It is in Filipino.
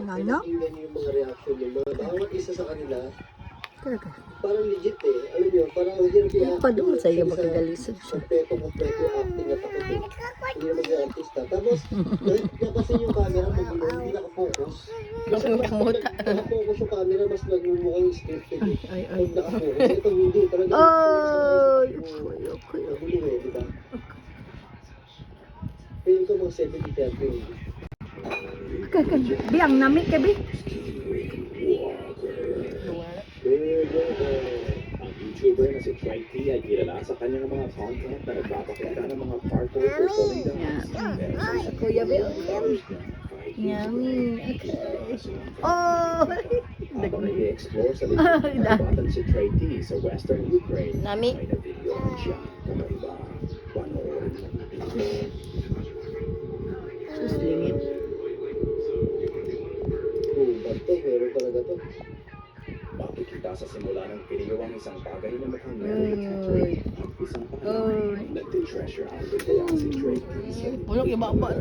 Ano? Tingnan niyo yung mga reaction ng mga bawat isa sa kanila. Talaga. Parang legit eh. Alam niyo, parang hirap i-act. Pa doon sa iyo makagalisod siya. Kompleto acting at takot eh. Hindi naman siya artista. Tapos, napasin yung camera, magulo, hindi nakapokus. Kasi mas nakapokus yung camera, mas nagmumukhang scripted eh. Pag nakapokus, ito hindi. Talaga, magulo eh, di ba? Pero ito mga 70-30 eh. Biang nami ka, Bi. Ang YouTuber na si Troy T ay kilala sa kanyang mga content na nagpapakita ng mga parkour personalidad. Kuya, Bi. Yummy. Oh! Habang i-explore sa likod ng batan si Troy T sa Western Ukraine, Nami. ay na-videoan siya kakaiba. Panoorin mo. Suslingit. Ba't to? Meron talaga to. Makikita sa simula ng video ang isang bagay na mukhang meron at isang pangalan. Nag-treasure ang video si Troy T. Bulok yung baba.